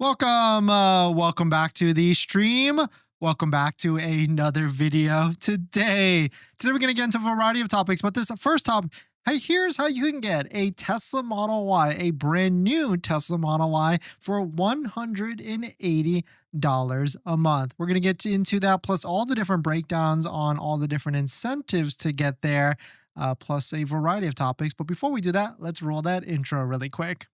Welcome back to the stream. Welcome back to another video. Today we're gonna get into a variety of topics, but this first topic, hey, here's how you can get a Tesla Model Y, a brand new Tesla Model Y for $180 a month. We're gonna get into that, plus all the different breakdowns on all the different incentives to get there, plus a variety of topics. But before we do that, let's roll that intro really quick.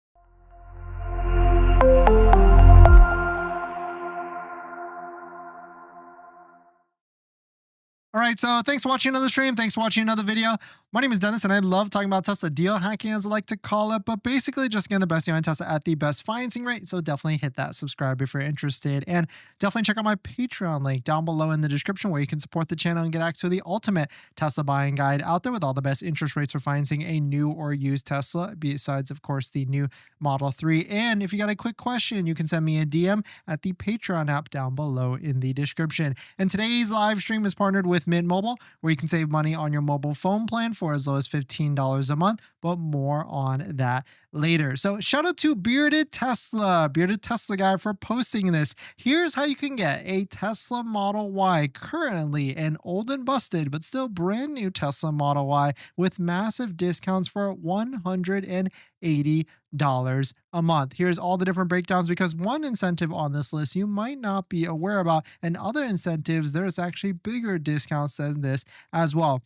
All right, so thanks for watching another stream. Thanks for watching another video. My name is Dennis, and I love talking about Tesla deal hacking, as I like to call it, but basically just getting the best deal on Tesla at the best financing rate. So definitely hit that subscribe if you're interested, and definitely check out my Patreon link down below in the description, where you can support the channel and get access to the ultimate Tesla buying guide out there with all the best interest rates for financing a new or used Tesla, besides, of course, the new Model 3. And if you got a quick question, you can send me a DM at the Patreon app down below in the description. And today's live stream is partnered with Mint Mobile, where you can save money on your mobile phone plan for as low as $15 a month, but more on that later. So shout out to Bearded Tesla guy, for posting this. Here's how you can get a Tesla Model Y, currently an old and busted but still brand new Tesla Model Y, with massive discounts for $180 a month. Here's all the different breakdowns, because one incentive on this list you might not be aware about, and other incentives, there's actually bigger discounts than this as well.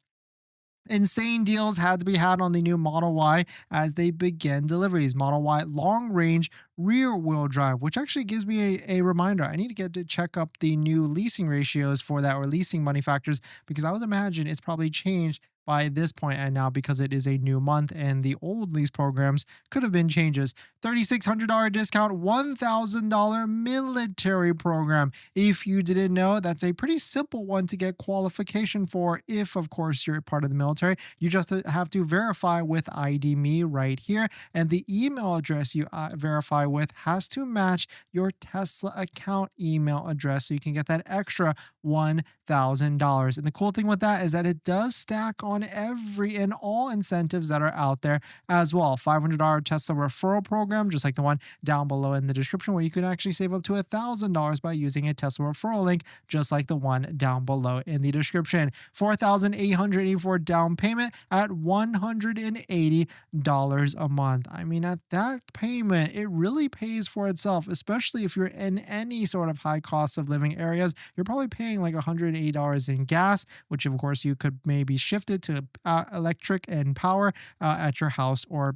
Insane deals had to be had on the new Model Y as they begin deliveries. Model Y long range rear wheel drive, which actually gives me a reminder. I need to get to check up the new leasing ratios for that, or leasing money factors, because I would imagine it's probably changed by this point and now, because it is a new month and the old lease programs could have been changes. $3,600 discount, $1,000 military program. If you didn't know, that's a pretty simple one to get qualification for, if of course you're part of the military. You just have to verify with ID Me right here, and the email address you verify with has to match your Tesla account email address, so you can get that extra $1,000. And the cool thing with that is that it does stack on every and all incentives that are out there as well. $500 Tesla referral program, just like the one down below in the description, where you can actually save up to $1,000 by using a Tesla referral link, just like the one down below in the description. $4,884 down payment at $180 a month. I mean, at that payment, it really pays for itself, especially if you're in any sort of high cost of living areas. You're probably paying like $180 in gas, which of course you could maybe shift it to electric and power at your house, or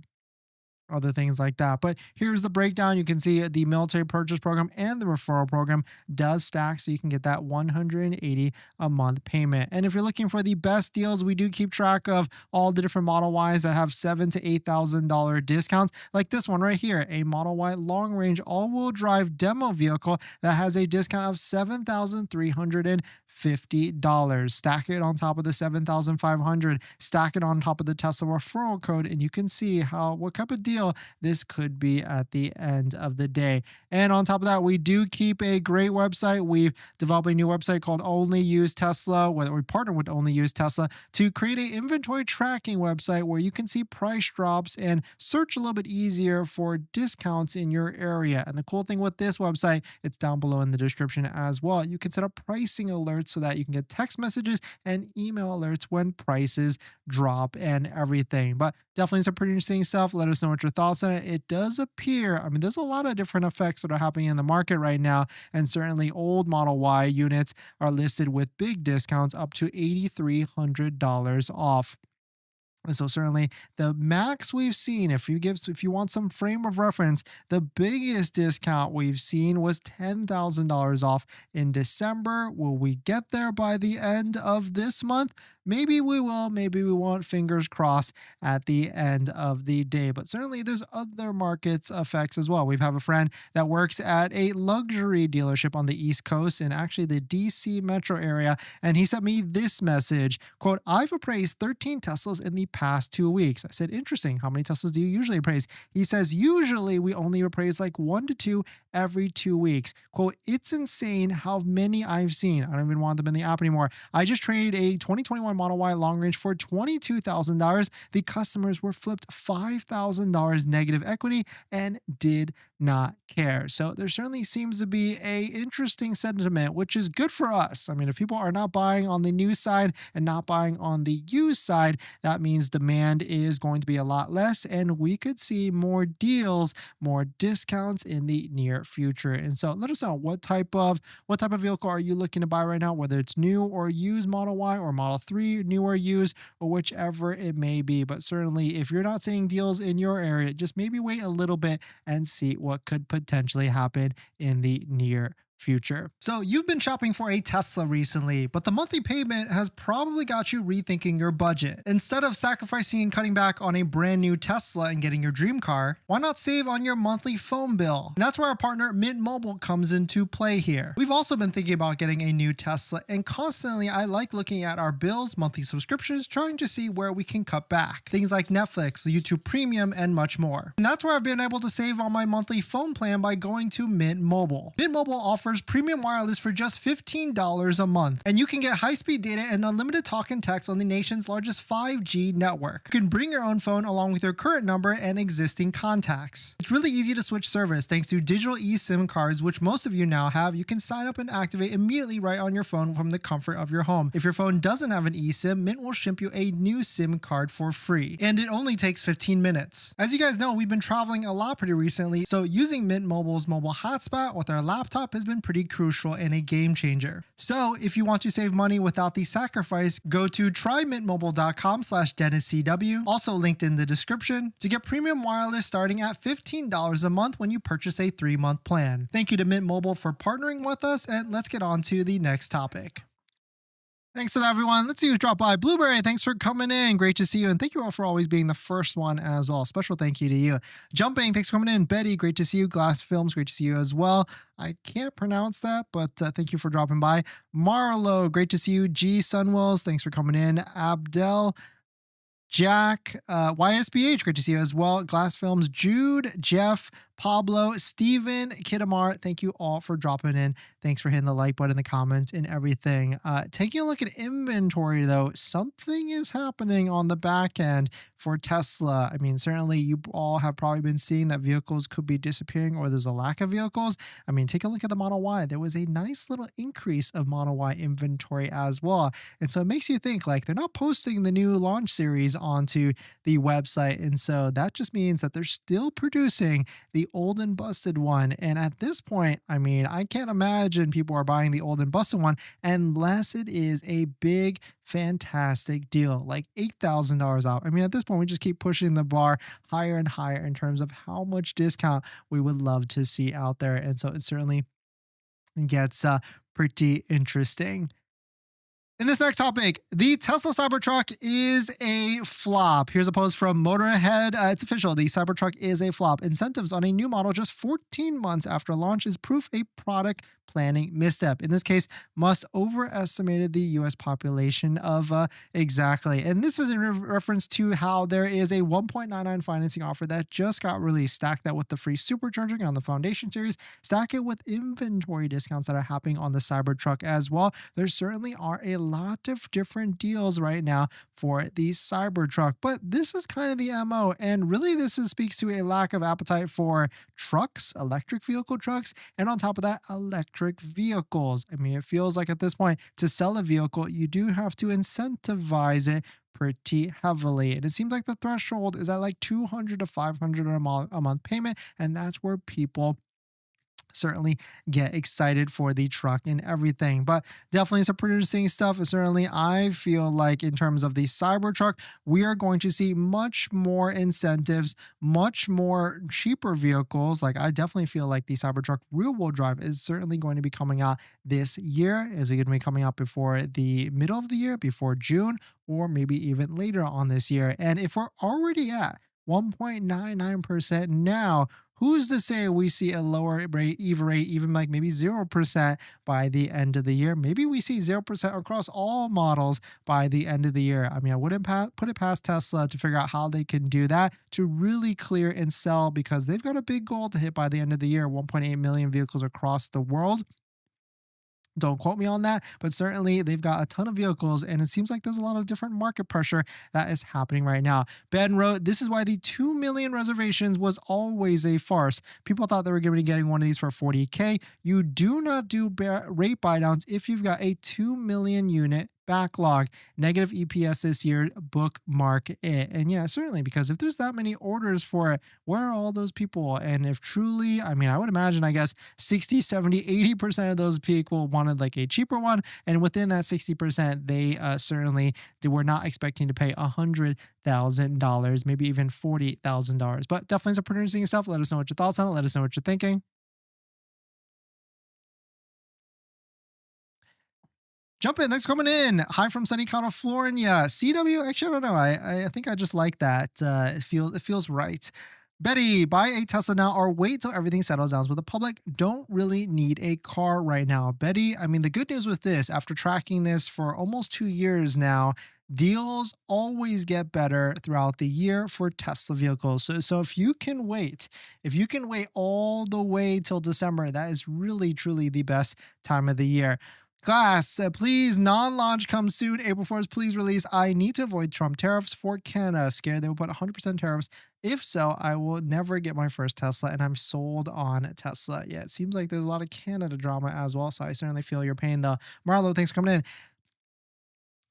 other things like that. But here's the breakdown. You can see the military purchase program and the referral program does stack, so you can get that $180 a month payment. And if you're looking for the best deals, we do keep track of all the different Model Ys that have $7,000 to $8,000 discounts, like this one right here, a Model Y long range all-wheel drive demo vehicle that has a discount of $7,350. Stack it on top of the $7,500, stack it on top of the Tesla referral code, and you can see what type of deal this could be at the end of the day. And on top of that, we do keep a great website. We've developed a new website called Only Use Tesla, where we partner with Only Use Tesla to create an inventory tracking website where you can see price drops and search a little bit easier for discounts in your area. And the cool thing with this website, it's down below in the description as well. You can set up pricing alerts so that you can get text messages and email alerts when prices drop and everything. But definitely some pretty interesting stuff. Let us know what your thoughts on it. It does appear, I mean, there's a lot of different effects that are happening in the market right now, and certainly old Model Y units are listed with big discounts up to $8,300 off. And so certainly the max we've seen, if you want some frame of reference, the biggest discount we've seen was $10,000 off in December. Will we get there by the end of this month? Maybe we will, maybe we won't. Fingers crossed at the end of the day. But certainly there's other markets effects as well. We have a friend that works at a luxury dealership on the East Coast, and actually the DC metro area, and he sent me this message, quote, "I've appraised 13 Teslas in the past 2 weeks. I said, interesting. How many Teslas do you usually appraise? He says, usually we only appraise like 1 to 2 every 2 weeks. Quote, it's insane how many I've seen. I don't even want them in the app anymore. I just traded a 2021 Model Y long range for $22,000. The customers were flipped $5,000 negative equity and did not care. So there certainly seems to be a interesting sentiment, which is good for us. I mean, if people are not buying on the new side and not buying on the used side, that means demand is going to be a lot less, and we could see more deals, more discounts in the near future. And so let us know what type of vehicle are you looking to buy right now, whether it's new or used Model Y or Model 3, new or used, or whichever it may be. But certainly if you're not seeing deals in your area, just maybe wait a little bit and see what could potentially happen in the near future. So you've been shopping for a Tesla recently, but the monthly payment has probably got you rethinking your budget. Instead of sacrificing and cutting back on a brand new Tesla and getting your dream car, why not save on your monthly phone bill? And that's where our partner Mint Mobile comes into play here. We've also been thinking about getting a new Tesla, and constantly I like looking at our bills, monthly subscriptions, trying to see where we can cut back. Things like Netflix, YouTube Premium, and much more. And that's where I've been able to save on my monthly phone plan by going to Mint Mobile. Mint Mobile offers premium wireless for just $15 a month, and you can get high-speed data and unlimited talk and text on the nation's largest 5G network. You can bring your own phone along with your current number and existing contacts. It's really easy to switch service thanks to digital eSIM cards, which most of you now have. You can sign up and activate immediately right on your phone from the comfort of your home. If your phone doesn't have an eSIM, Mint will ship you a new SIM card for free, and it only takes 15 minutes. As you guys know, we've been traveling a lot pretty recently, so using Mint Mobile's mobile hotspot with our laptop has been pretty crucial and a game changer. So if you want to save money without the sacrifice, go to trymintmobile.com/DennisCW, also linked in the description, to get premium wireless starting at $15 a month when you purchase a 3-month plan. Thank you to Mint Mobile for partnering with us, and let's get on to the next topic. Thanks to everyone. Let's see who's dropped by. Blueberry, thanks for coming in. Great to see you. And thank you all for always being the first one as well. Special thank you to you. Jumping, thanks for coming in. Betty, great to see you. Glass Films, great to see you as well. I can't pronounce that, but thank you for dropping by. Marlo, great to see you. G Sunwells, thanks for coming in. Abdel, Jack, YSBH, great to see you as well. Glass Films, Jude, Jeff, Pablo, Steven, Kidamar, thank you all for dropping in. Thanks for hitting the like button in the comments and everything. Taking a look at inventory though, something is happening on the back end for Tesla. I mean, certainly you all have probably been seeing that vehicles could be disappearing or there's a lack of vehicles. I mean, take a look at the Model Y. There was a nice little increase of Model Y inventory as well. And so it makes you think like they're not posting the new launch series onto the website. And so that just means that they're still producing the old and busted one. And at this point, I mean, I can't imagine people are buying the old and busted one unless it is a big, fantastic deal, like $8,000 off. I mean, at this point, we just keep pushing the bar higher and higher in terms of how much discount we would love to see out there. And so it certainly gets pretty interesting. In this next topic, the Tesla Cybertruck is a flop. Here's a post from Motorhead. It's official. The Cybertruck is a flop. Incentives on a new model just 14 months after launch is proof a product planning misstep. In this case, Musk overestimated the US population of exactly. And this is in reference to how there is a 1.99 financing offer that just got released. Stack that with the free supercharging on the Foundation series. Stack it with inventory discounts that are happening on the Cybertruck as well. There certainly are a lot of different deals right now for the Cybertruck, but this is kind of the MO. And really this speaks to a lack of appetite for trucks, electric vehicle trucks, and on top of that, electric vehicles. I mean, it feels like at this point to sell a vehicle, you do have to incentivize it pretty heavily. And it seems like the threshold is at like $200 to $500 a month payment. And that's where people certainly get excited for the truck and everything. But definitely some pretty interesting stuff. Certainly, I feel like in terms of the Cybertruck, we are going to see much more incentives, much more cheaper vehicles. Like I definitely feel like the Cybertruck rear-wheel drive is certainly going to be coming out this year. Is it going to be coming out before the middle of the year, before June, or maybe even later on this year? And if we're already at 1.99% now, Who's to say we see a lower rate, EV rate, even like maybe 0% by the end of the year? Maybe we see 0% across all models by the end of the year. I mean, I wouldn't put it past Tesla to figure out how they can do that to really clear and sell, because they've got a big goal to hit by the end of the year, 1.8 million vehicles across the world. Don't quote me on that, but certainly they've got a ton of vehicles, and it seems like there's a lot of different market pressure that is happening right now. Ben wrote, "This is why the 2 million reservations was always a farce. People thought they were going to be getting one of these for 40K. You do not do rate buydowns if you've got a 2 million unit backlog. Negative EPS this year, bookmark it." And yeah, certainly, because if there's that many orders for it, where are all those people? And if truly, I mean, I would imagine, I guess 60, 70, 80% of those people wanted like a cheaper one. And within that 60%, they certainly were not expecting to pay $100,000, maybe even $40,000. But definitely some pretty interesting stuff. Let us know what your thoughts on it. Let us know what you're thinking. Jump in. Thanks for coming in. Hi from sunny California. CW. Actually, I don't know. I think I just like that. It feels right. Betty, buy a Tesla now or wait till everything settles down with the public. Don't really need a car right now. Betty, I mean, the good news was this: after tracking this for almost 2 years now, deals always get better throughout the year for Tesla vehicles. So if you can wait all the way till December, that is really truly the best time of the year. Class, please, non-launch comes soon. April 4th, please release. I need to avoid Trump tariffs for Canada. Scared they will put 100% tariffs. If so, I will never get my first Tesla, and I'm sold on Tesla. Yeah, it seems like there's a lot of Canada drama as well, so I certainly feel your pain, though. Marlo, thanks for coming in.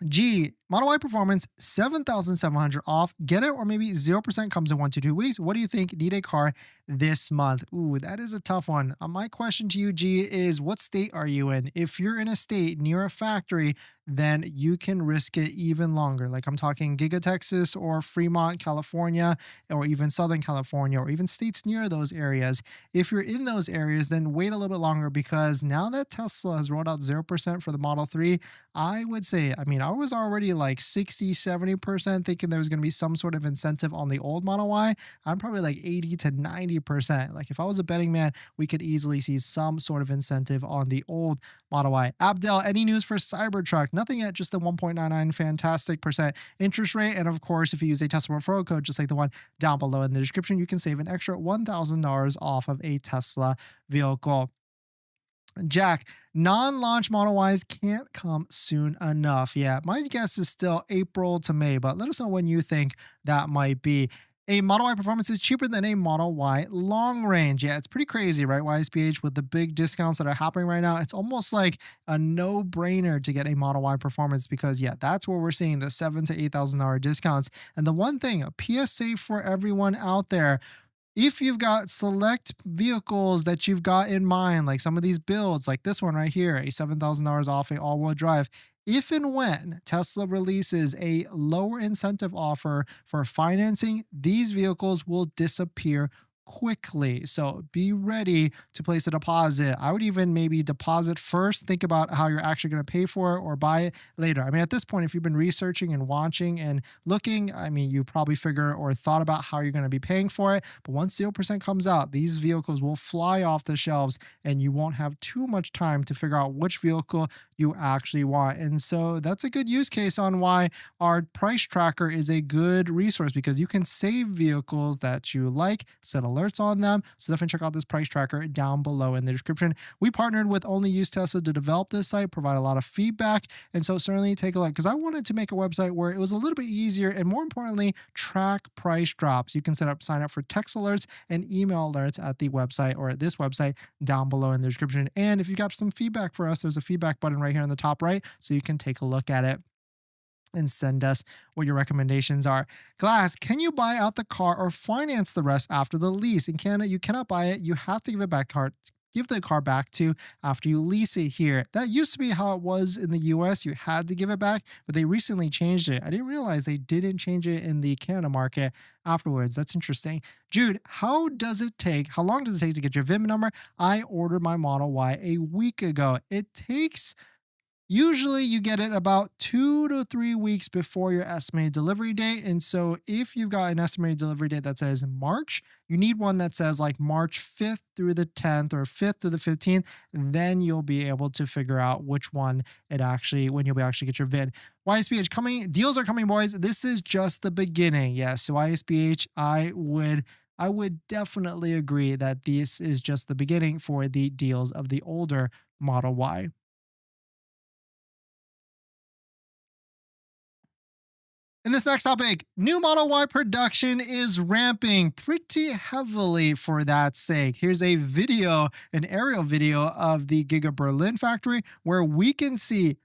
G, Model Y Performance, 7,700 off. Get it, or maybe 0% comes in 1 to 2 weeks. What do you think? Need a car this month? Ooh, that is a tough one. My question to you, G, is what state are you in? If you're in a state near a factory, then you can risk it even longer. Like I'm talking Giga, Texas, or Fremont, California, or even Southern California, or even states near those areas. If you're in those areas, then wait a little bit longer, because now that Tesla has rolled out 0% for the Model 3, I would say, I mean, I was already like 60, 70% thinking there was going to be some sort of incentive on the old Model Y. I'm probably like 80 to 90%. Like if I was a betting man, we could easily see some sort of incentive on the old Model Y. Abdel, any news for Cybertruck? Nothing yet, just the 1.99 fantastic percent interest rate. And of course, if you use a Tesla referral code, just like the one down below in the description, you can save an extra $1,000 off of a Tesla vehicle. Jack, non-launch Model Ys can't come soon enough. Yeah, my guess is still April to May, but let us know when you think that might be. A Model Y Performance is cheaper than a Model Y long range. Yeah, it's pretty crazy, right? YSPH, with the big discounts that are happening right now, it's almost like a no-brainer to get a Model Y Performance, because yeah, that's where we're seeing the $7,000 to $8,000 discounts. And the one thing, a PSA for everyone out there: if you've got select vehicles that you've got in mind, like some of these builds, like this one right here, a $7,000 off a all-wheel drive, if and when Tesla releases a lower incentive offer for financing, these vehicles will disappear quickly. So be ready to place a deposit. I would even maybe deposit first, think about how you're actually going to pay for it, or buy it later. I mean, at this point, if you've been researching and watching and looking, I mean, you probably figure or thought about how you're going to be paying for it. But once 0% comes out, these vehicles will fly off the shelves, and you won't have too much time to figure out which vehicle you actually want. And so that's a good use case on why our price tracker is a good resource, because you can save vehicles that you like, set alerts on them. So definitely check out this price tracker down below in the description. We partnered with Only Use Tesla to develop this site, provide a lot of feedback. And so certainly take a look, because I wanted to make a website where it was a little bit easier and, more importantly, track price drops. You can sign up for text alerts and email alerts at the website, or at this website down below in the description. And if you got some feedback for us, there's a feedback button right here in the top right, so you can take a look at it and send us what your recommendations are. Glass, can you buy out the car or finance the rest after the lease? In Canada, you cannot buy it. You have to give the car back to after you lease it here. That used to be how it was in the US. You had to give it back, but they recently changed it. I didn't realize they didn't change it in the Canada market afterwards. That's interesting. Jude, how long does it take to get your VIN number? I ordered my Model Y a week ago. It takes Usually you get it about 2 to 3 weeks before your estimated delivery date. And so if you've got an estimated delivery date that says March, you need one that says like March 5th through the 10th or 5th through the 15th. Then you'll be able to figure out which one it actually, when you'll be actually get your VIN. YSBH coming, deals are coming, boys. This is just the beginning. Yes. So YSBH, I would definitely agree that this is just the beginning for the deals of the older Model Y. In this next topic, new Model Y production is ramping pretty heavily for that sake. Here's a video, an aerial video of the Giga Berlin factory where we can see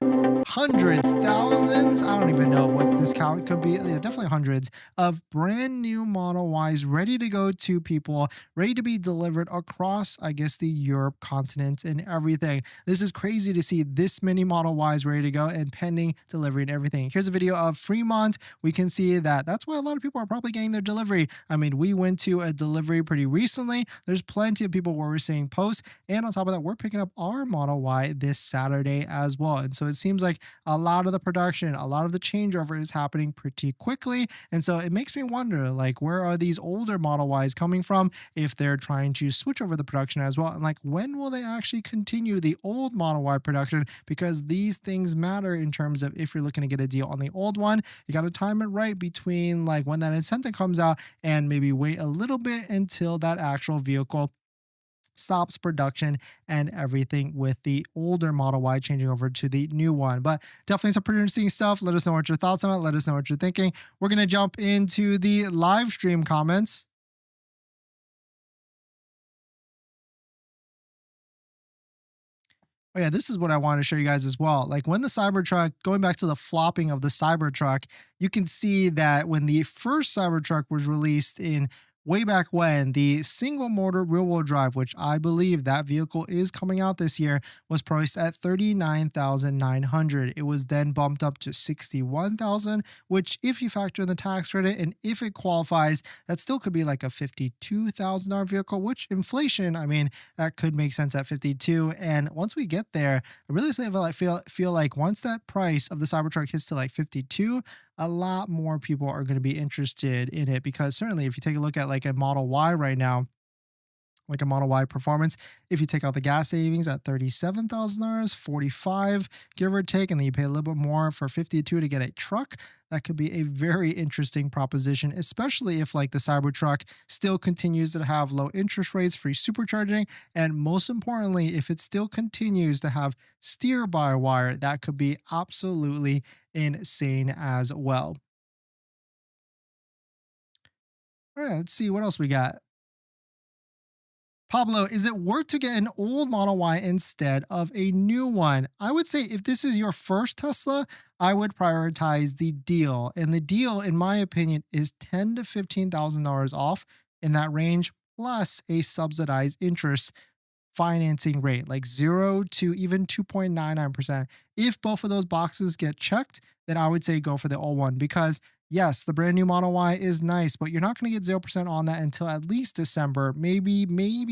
hundreds, thousands, I don't even know what this count could be, yeah, definitely hundreds of brand new Model Ys ready to go to people, ready to be delivered across, I guess, the Europe continent and everything. This is crazy to see this many Model Ys ready to go and pending delivery and everything. Here's a video of Fremont. We can see that that's why a lot of people are probably getting their delivery. I mean, we went to a delivery pretty recently. There's plenty of people where we're seeing posts. And on top of that, we're picking up our Model Y this Saturday as well. And so it seems like a lot of the production, a lot of the changeover is happening pretty quickly. And so it makes me wonder, like, where are these older Model Ys coming from if they're trying to switch over the production as well? And like, when will they actually continue the old Model Y production? Because these things matter in terms of if you're looking to get a deal on the old one, you got to time it right between like when that incentive comes out and maybe wait a little bit until that actual vehicle stops production and everything with the older Model Y changing over to the new one. But definitely some pretty interesting stuff. Let us know what your thoughts on it. Let us know what you're thinking. We're going to jump into the live stream comments. Oh yeah, this is what I want to show you guys as well. Like when the Cybertruck, going back to the flopping of the Cybertruck, you can see that when the first Cybertruck was released in way back when, the single motor rear wheel drive, which I believe that vehicle is coming out this year, was priced at $39,900. It was then bumped up to $61,000, which if you factor in the tax credit and if it qualifies, that still could be like a $52,000 vehicle, which inflation, I mean, that could make sense at 52. And once we get there, I really feel like once that price of the Cybertruck hits to like 52, a lot more people are going to be interested in it, because certainly if you take a look at like a Model Y right now, like a Model Y Performance, if you take out the gas savings at $37,000, 45 give or take, and then you pay a little bit more for 52 to get a truck, that could be a very interesting proposition, especially if like the Cybertruck still continues to have low interest rates, free supercharging, and most importantly, if it still continues to have steer-by-wire, that could be absolutely insane as well. All right, let's see what else we got. Pablo, is it worth to get an old Model Y instead of a new one? I would say if this is your first Tesla, I would prioritize the deal. And the deal, in my opinion, is $10,000 to $15,000 off in that range, plus a subsidized interest financing rate, like 0 to even 2.99%. If both of those boxes get checked, then I would say go for the old one, because yes, the brand new Model Y is nice, but you're not going to get 0% on that until at least December, maybe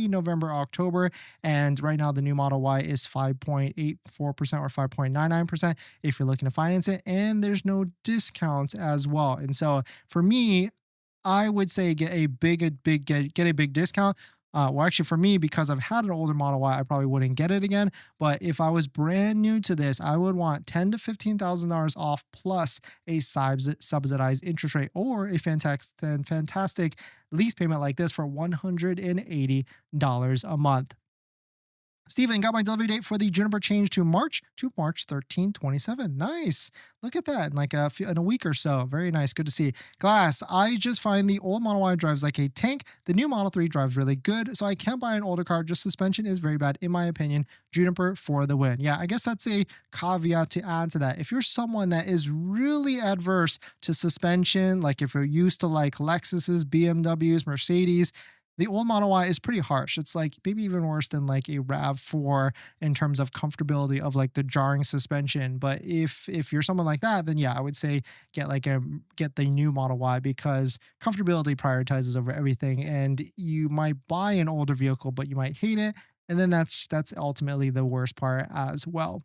November, October. And right now, the new Model Y is 5.84% or 5.99% if you're looking to finance it. And there's no discounts as well. And so for me, I would say get a big discount. Well, actually, for me, because I've had an older Model Y, I probably wouldn't get it again. But if I was brand new to this, I would want $10,000 to $15,000 off plus a subsidized interest rate, or a fantastic lease payment like this for $180 a month. Steven, got my delivery date for the Juniper change to March 13, 27. Nice. Look at that. In a week or so. Very nice. Good to see. Glass, I just find the old Model Y drives like a tank. The new Model 3 drives really good, so I can't buy an older car. Just suspension is very bad, in my opinion. Juniper for the win. Yeah, I guess that's a caveat to add to that. If you're someone that is really adverse to suspension, like if you're used to like Lexuses, BMWs, Mercedes, the old Model Y is pretty harsh. It's like maybe even worse than like a RAV4 in terms of comfortability of like the jarring suspension. But if you're someone like that, then yeah, I would say get the new Model Y, because comfortability prioritizes over everything. And you might buy an older vehicle, but you might hate it, and then that's ultimately the worst part as well.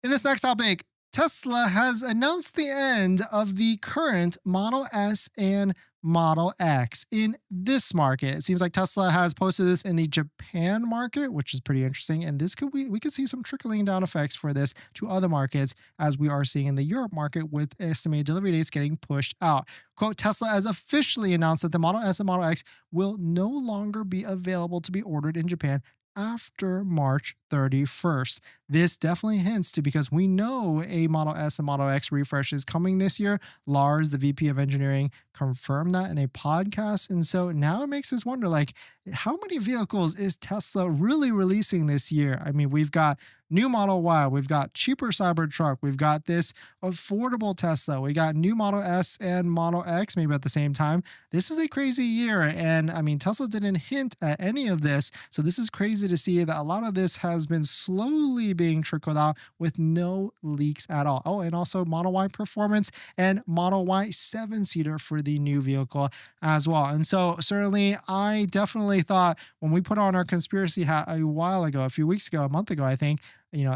In this next topic, Tesla has announced the end of the current Model S and Model X in this market. It seems like Tesla has posted this in the Japan market, which is pretty interesting. And this could we could see some trickling down effects for this to other markets, as we are seeing in the Europe market with estimated delivery dates getting pushed out. Quote, Tesla has officially announced that the Model S and Model X will no longer be available to be ordered in Japan after March 31st. This definitely hints to, because we know a Model S and Model X refresh is coming this year. Lars, the VP of engineering, confirmed that in a podcast. And so now it makes us wonder, like, how many vehicles is Tesla really releasing this year? I mean, we've got new Model Y, we've got cheaper Cybertruck, we've got this affordable Tesla, we got new Model S and Model X maybe at the same time. This is a crazy year. And I mean, Tesla didn't hint at any of this. So this is crazy to see that a lot of this has been slowly being trickled out with no leaks at all. Oh, and also Model Y Performance and Model Y 7-seater for the new vehicle as well. And so certainly I definitely thought when we put on our conspiracy hat a while ago, a few weeks ago, a month ago, I think,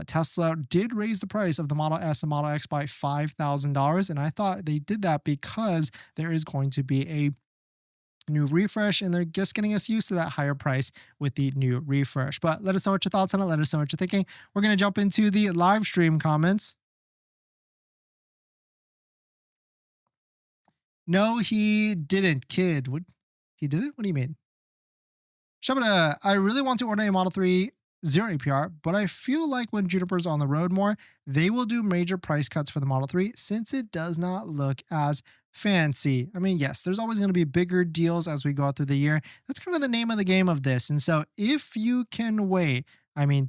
Tesla did raise the price of the Model S and Model X by $5,000. And I thought they did that because there is going to be a new refresh, and they're just getting us used to that higher price with the new refresh. But let us know what your thoughts on it. Let us know what you're thinking. We're going to jump into the live stream comments. No, he didn't, kid. What? He didn't? What do you mean? Shabada, I really want to order a Model 3 0 APR, but I feel like when Juniper's on the road more, they will do major price cuts for the Model 3 since it does not look as fancy. I mean, yes, there's always going to be bigger deals as we go out through the year. That's kind of the name of the game of this. And so if you can wait, I mean,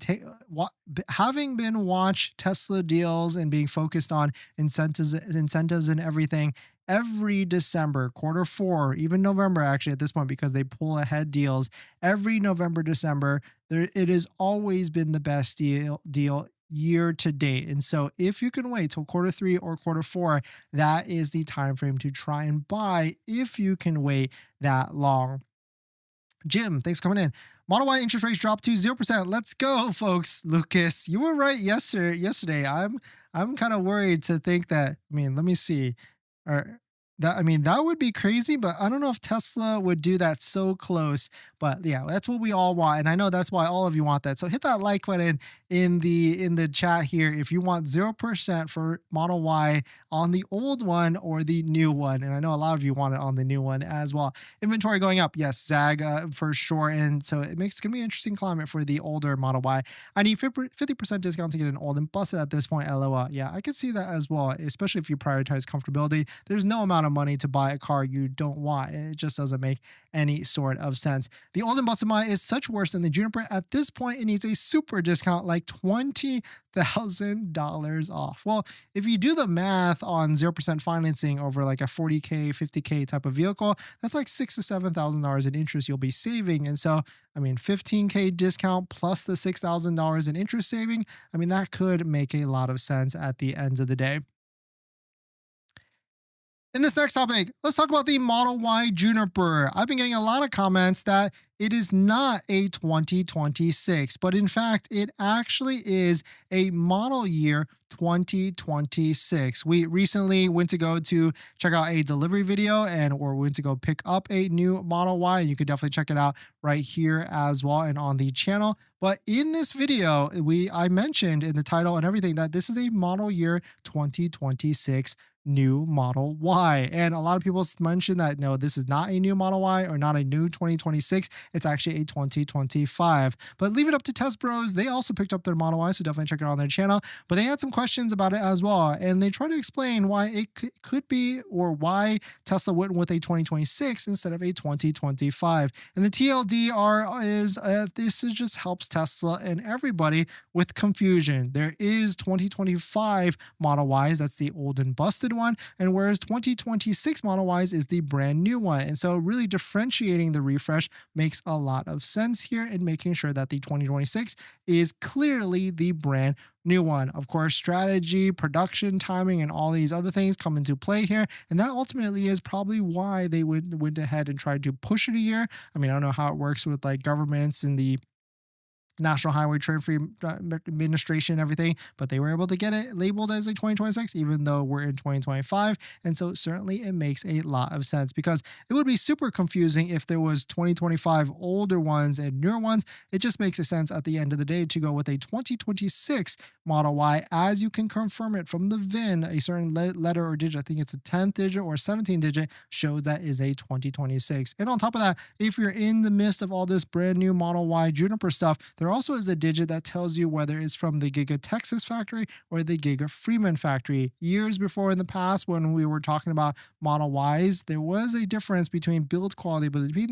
having been watched Tesla deals and being focused on incentives and everything every December, quarter four, even November, actually at this point, because they pull ahead deals every November, December, it has always been the best deal year to date. And so if you can wait till quarter three or quarter four, that is the time frame to try and buy if you can wait that long. Jim, thanks for coming in. Model Y interest rates dropped to 0%. Let's go, folks. Lucas, you were right yesterday. I'm kind of worried to think that, I mean, let me see. That would be crazy, but I don't know if Tesla would do that so close. But yeah, that's what we all want, and I know that's why all of you want that. So hit that like button in the chat here if you want 0% for Model Y on the old one or the new one. And I know a lot of you want it on the new one as well. Inventory going up, yes, Zag, for sure. And so it's gonna be an interesting climate for the older Model Y. I need 50% discount to get an old and busted at this point. LOL. Yeah, I could see that as well, especially if you prioritize comfortability. There's no amount of money to buy a car you don't want. It just doesn't make any sort of sense. The old and busted Maya is such worse than the Juniper. At this point, it needs a super discount, like $20,000 off. Well, if you do the math on 0% financing over like a 40K, 50K type of vehicle, that's like $6,000 to $7,000 in interest you'll be saving. And so, I mean, 15K discount plus the $6,000 in interest saving, I mean, that could make a lot of sense at the end of the day. In this next topic, let's talk about the Model Y Juniper. I've been getting a lot of comments that it is not a 2026, but in fact, it actually is a model year 2026. We recently went to go to check out a delivery video or went to go pick up a new Model Y. You could definitely check it out right here as well and on the channel. But in this video, I mentioned in the title and everything that this is a model year 2026 new Model Y. And a lot of people mentioned that, no, this is not a new Model Y or not a new 2026. It's actually a 2025. But leave it up to Test Bros. They also picked up their Model Y, so definitely check it out on their channel. But they had some questions about it as well. And they try to explain why it could be, or why Tesla went with a 2026 instead of a 2025. And the TLDR is this just helps Tesla and everybody with confusion. There is 2025 Model Ys, that's the old and busted one, and whereas 2026 Model Ys is the brand new one. And so really differentiating the refresh makes a lot of sense here, and making sure that the 2026 is clearly the brand new one. Of course, strategy, production, timing, and all these other things come into play here. And that ultimately is probably why they went ahead and tried to push it a year. I mean, I don't know how it works with like governments and the National Highway Trade Free Administration and everything, but they were able to get it labeled as a 2026, even though we're in 2025. And so certainly it makes a lot of sense, because it would be super confusing if there was 2025 older ones and newer ones. It just makes a sense at the end of the day to go with a 2026 Model Y, as you can confirm it from the VIN. A certain letter or digit, I think it's a 10th digit or 17th digit, shows that is a 2026. And on top of that, if you're in the midst of all this brand new Model Y Juniper stuff, there also is a digit that tells you whether it's from the Giga Texas factory or the Giga Fremont factory. Years before in the past, when we were talking about Model Ys, there was a difference between build quality between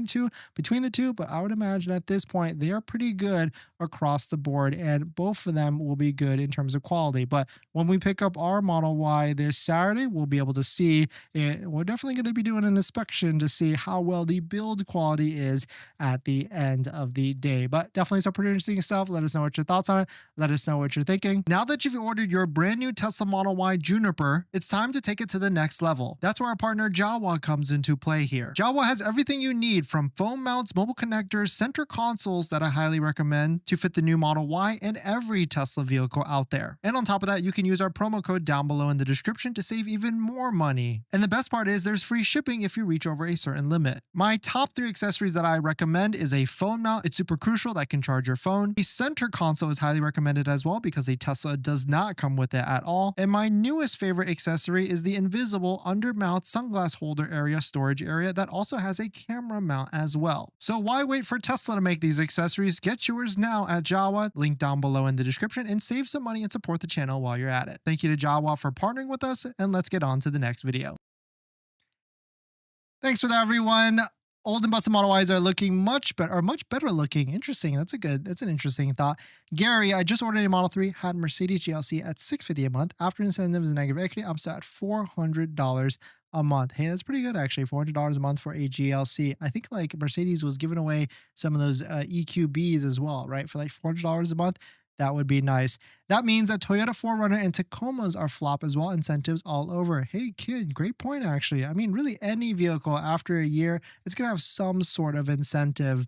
the two, but I would imagine at this point they are pretty good across the board, and both of them will be good in terms of quality. But when we pick up our Model Y this Saturday, we'll be able to see it. We're definitely going to be doing an inspection to see how well the build quality is at the end of the day. But definitely some pretty interesting stuff. Let us know what your thoughts on it. Let us know what you're thinking. Now that you've ordered your brand new Tesla Model Y Juniper, it's time to take it to the next level. That's where our partner Jawa comes into play here. Jawa has everything you need, from phone mounts, mobile connectors, center consoles that I highly recommend to fit the new Model Y and every Tesla vehicle out there. And on top of that, you can use our promo code down below in the description to save even more money. And the best part is there's free shipping if you reach over a certain limit. My top 3 accessories that I recommend is a phone mount. It's super crucial, that can charge your phone. A center console is highly recommended as well, because a Tesla does not come with it at all. And my newest favorite accessory is the invisible under mount sunglass holder area storage area that also has a camera mount as well. So why wait for Tesla to make these accessories? Get yours now at Jawa, link down below in the description, and save some money and support the channel while you're at it. Thank you to Jawa for partnering with us, and let's get on to the next video. Thanks for that, everyone. Old and busted Model Ys are looking much better looking. Interesting. That's an interesting thought. Gary, I just ordered a Model 3, had Mercedes GLC at $650 a month. After incentives and negative equity, I'm still at $400 a month. Hey, that's pretty good, actually. $400 a month for a GLC. I think like Mercedes was giving away some of those EQBs as well, right? For like $400 a month. That would be nice. That means that Toyota 4Runner and Tacomas are flop as well. Incentives all over. Hey, kid, great point, actually. I mean, really any vehicle after a year, it's going to have some sort of incentive,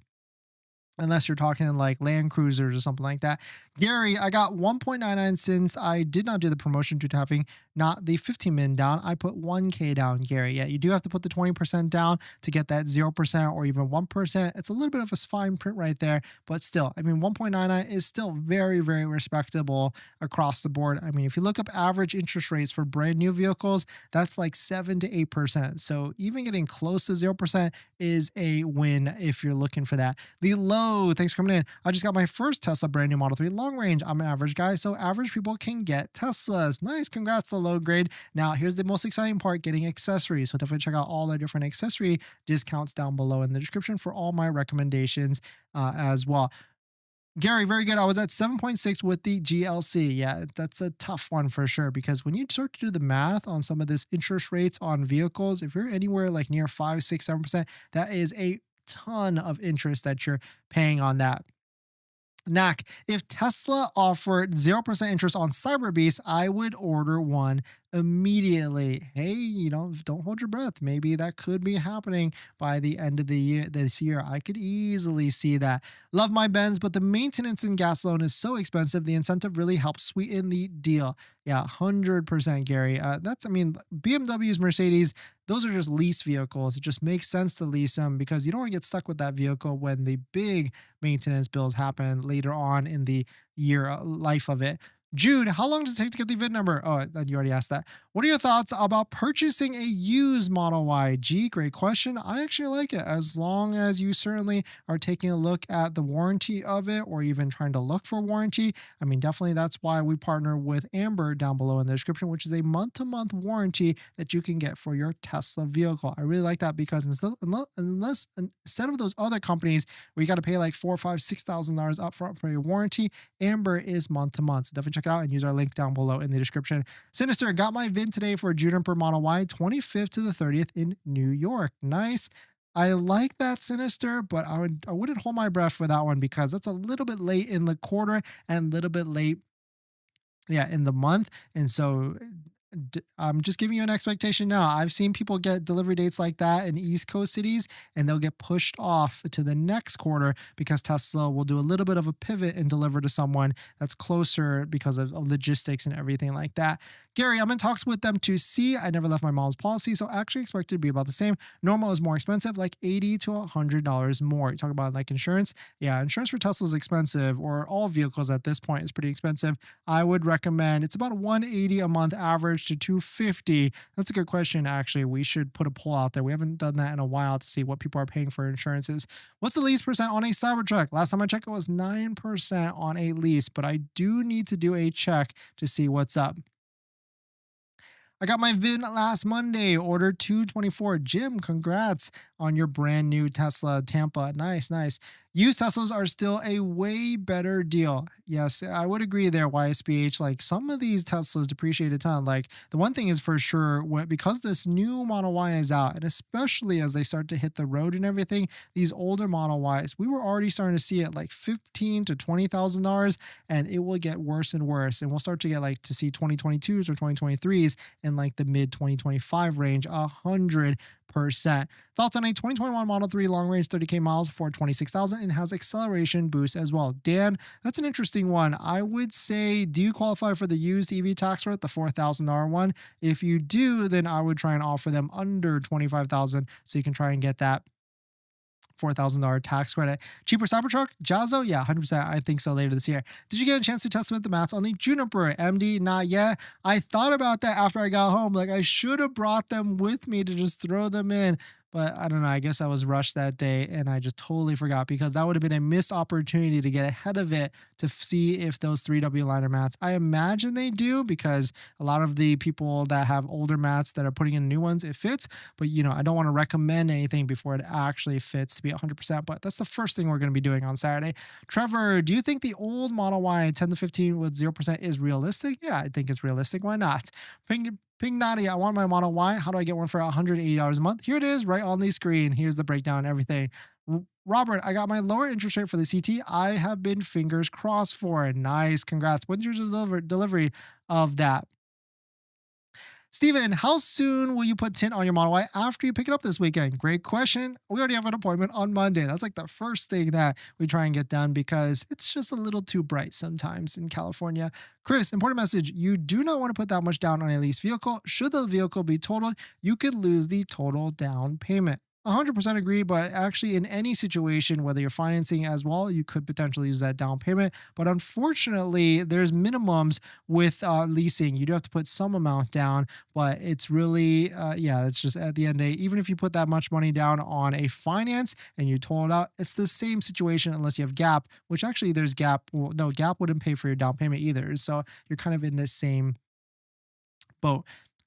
unless you're talking like Land Cruisers or something like that. Gary, I got 1.99 since I did not do the promotion due to having not the 15 min down. I put 1K down, Gary. Yeah, you do have to put the 20% down to get that 0% or even 1%. It's a little bit of a fine print right there, but still, I mean, 1.99 is still very, very respectable across the board. I mean, if you look up average interest rates for brand new vehicles, that's like 7 to 8%. So even getting close to 0% is a win if you're looking for that. The low, thanks for coming in. I just got my first Tesla brand new Model 3 long range. I'm an average guy, so average people can get Teslas. Nice, congrats to the low grade. Now here's the most exciting part, getting accessories. So definitely check out all the different accessory discounts down below in the description for all my recommendations as well. Gary, very good. I was at 7.6 with the GLC. Yeah, that's a tough one for sure, because when you start to do the math on some of this interest rates on vehicles, if you're anywhere like near 5, 6, 7%, that is a ton of interest that you're paying on that. Knack, if Tesla offered 0% interest on Cyberbeast, I would order one immediately. Hey, don't hold your breath. Maybe that could be happening by the end of the year. This year, I could easily see that. Love my Benz, but the maintenance and gas loan is so expensive. The incentive really helps sweeten the deal. Yeah, 100%, Gary. BMWs, Mercedes, those are just lease vehicles. It just makes sense to lease them because you don't want to get stuck with that vehicle when the big maintenance bills happen later on in the year life of it. Jude, how long does it take to get the VIN number? Oh, you already asked that. What are your thoughts about purchasing a used Model Y? G, great question. I actually like it, as long as you certainly are taking a look at the warranty of it, or even trying to look for warranty. I mean, definitely that's why we partner with Amber down below in the description, which is a month-to-month warranty that you can get for your Tesla vehicle. I really like that, because instead of those other companies where you got to pay like $4,000, $5,000, $6,000 upfront for your warranty, Amber is month-to-month. So definitely check it out and use our link down below in the description. Sinister, got my VIN today for Juniper Model Y, 25th to the 30th in New York. Nice. I like that, Sinister, but I wouldn't hold my breath for that one, because that's a little bit late in the quarter and a little bit late, yeah, in the month. And so I'm just giving you an expectation now. I've seen people get delivery dates like that in East Coast cities, and they'll get pushed off to the next quarter because Tesla will do a little bit of a pivot and deliver to someone that's closer because of logistics and everything like that. Gary, I'm in talks with them to see. I never left my mom's policy, so I actually expect it to be about the same. Normal is more expensive, like $80 to $100 more. You talk about like insurance. Yeah, insurance for Tesla is expensive, or all vehicles at this point is pretty expensive. I would recommend it's about 180 a month average to 250. That's a good question, actually. We should put a poll out there. We haven't done that in a while to see what people are paying for insurances. What's the lease percent on a Cybertruck? Last time I checked, it was 9% on a lease, but I do need to do a check to see what's up. I got my VIN last Monday, order 224. Jim, congrats on your brand new Tesla Tampa. Nice, nice. Used Teslas are still a way better deal. Yes, I would agree there, YSBH. Like some of these Teslas depreciate a ton. Like the one thing is for sure, because this new Model Y is out, and especially as they start to hit the road and everything, these older Model Ys, we were already starting to see it like $15,000 to $20,000, and it will get worse and worse. And we'll start to get like to see 2022s or 2023s in like the mid 2025 range, 100%. Thoughts on a 2021 Model 3 long range 30K miles for 26,000 and has acceleration boost as well. Dan, that's an interesting one. I would say, do you qualify for the used EV tax credit, the $4,000 one? If you do, then I would try and offer them under 25,000 so you can try and get that $4,000 tax credit. Cheaper Cybertruck? Jazzo? Yeah, 100%. I think so later this year. Did you get a chance to test the mats on the Juniper? MD, not yet. I thought about that after I got home. Like I should have brought them with me to just throw them in. But I don't know. I guess I was rushed that day and I just totally forgot because that would have been a missed opportunity to get ahead of it to see if those 3W liner mats, I imagine they do because a lot of the people that have older mats that are putting in new ones, it fits. But, I don't want to recommend anything before it actually fits to be 100%. But that's the first thing we're going to be doing on Saturday. Trevor, do you think the old Model Y 10 to 15 with 0% is realistic? Yeah, I think it's realistic. Why not? Ping Naughty, I want my Model Y. How do I get one for $180 a month? Here it is right on the screen. Here's the breakdown and everything. Robert, I got my lower interest rate for the CT. I have been fingers crossed for it. Nice. Congrats. When's your delivery of that? Steven, how soon will you put tint on your Model Y after you pick it up this weekend? Great question. We already have an appointment on Monday. That's like the first thing that we try and get done because it's just a little too bright sometimes in California. Chris, important message. You do not want to put that much down on a leased vehicle. Should the vehicle be totaled, you could lose the total down payment. 100% agree, but actually in any situation, whether you're financing as well, you could potentially use that down payment. But unfortunately, there's minimums with leasing. You do have to put some amount down, but it's really, it's just at the end of the day, even if you put that much money down on a finance and you total it out, it's the same situation unless you have Gap, which actually there's Gap. Well, no, Gap wouldn't pay for your down payment either. So you're kind of in this same boat.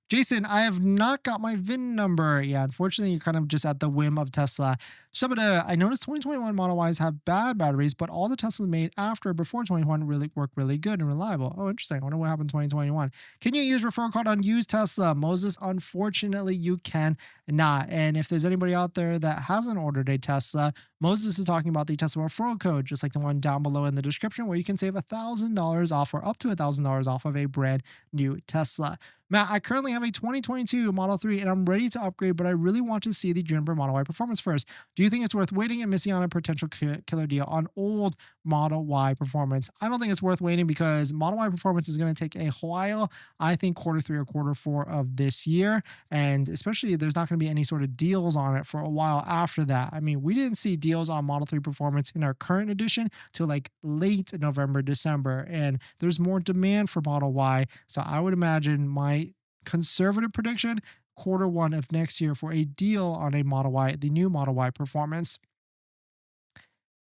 Jason, I have not got my VIN number. Yeah, unfortunately, you're kind of just at the whim of Tesla. Shabada, I noticed 2021 Model Ys have bad batteries, but all the Teslas made after or before 2021 really work really good and reliable. Oh, interesting. I wonder what happened in 2021. Can you use referral code on used Tesla? Moses, unfortunately, you can not. And if there's anybody out there that hasn't ordered a Tesla, Moses is talking about the Tesla referral code, just like the one down below in the description, where you can save $1,000 off or up to $1,000 off of a brand new Tesla. Matt, I currently have a 2022 Model 3 and I'm ready to upgrade, but I really want to see the Juniper Model Y performance first. Do you think it's worth waiting and missing on a potential killer deal on old Model Y performance? I don't think it's worth waiting because Model Y performance is going to take a while. I think Q3 or Q4 of this year. And especially there's not going to be any sort of deals on it for a while after that. I mean, we didn't see deals on Model 3 performance in our current edition till like late November, December. And there's more demand for Model Y. So I would imagine my conservative prediction, Q1 of next year for a deal on a Model Y, the new Model Y performance.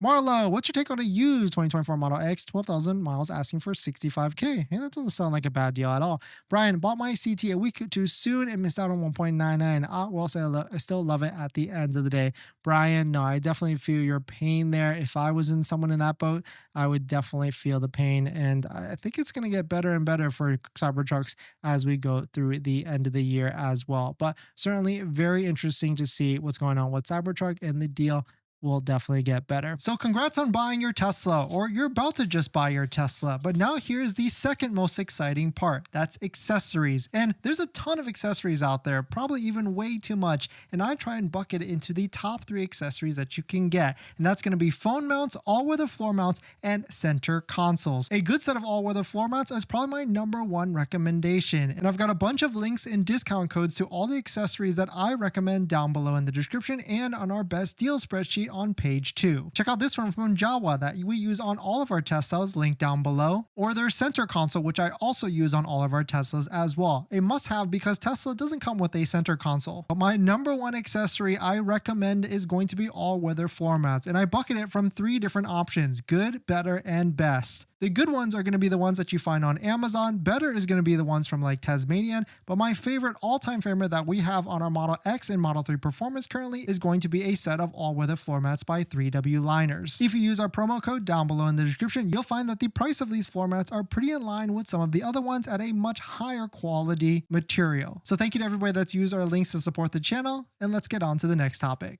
Marlo, what's your take on a used 2024 Model X, 12,000 miles, asking for $65K? Hey, that doesn't sound like a bad deal at all. Brian, bought my CT a week too soon and missed out on 1.99. Well, I still love it at the end of the day. Brian, no, I definitely feel your pain there. If I was in someone in that boat, I would definitely feel the pain. And I think it's going to get better and better for Cybertrucks as we go through the end of the year as well. But certainly very interesting to see what's going on with Cybertruck and the deal will definitely get better. So congrats on buying your Tesla, or you're about to just buy your Tesla. But now here's the second most exciting part. That's accessories. And there's a ton of accessories out there, probably even way too much. And I try and bucket it into the top 3 accessories that you can get. And that's going to be phone mounts, all-weather floor mounts, and center consoles. A good set of all-weather floor mounts is probably my #1 recommendation. And I've got a bunch of links and discount codes to all the accessories that I recommend down below in the description and on our best deal spreadsheet on page 2. Check out this one from Jawa that we use on all of our Teslas, linked down below, or their center console, which I also use on all of our Teslas as well. A must-have because Tesla doesn't come with a center console. But my #1 accessory I recommend is going to be all-weather floor mats, and I bucket it from 3 different options: good, better, and best. The good ones are going to be the ones that you find on Amazon. Better is going to be the ones from like Tasmanian. But my favorite, all-time favorite that we have on our Model X and Model 3 Performance currently is going to be a set of all-weather floor mats by 3W Liners. If you use our promo code down below in the description, you'll find that the price of these floor mats are pretty in line with some of the other ones at a much higher quality material. So thank you to everybody that's used our links to support the channel, and let's get on to the next topic.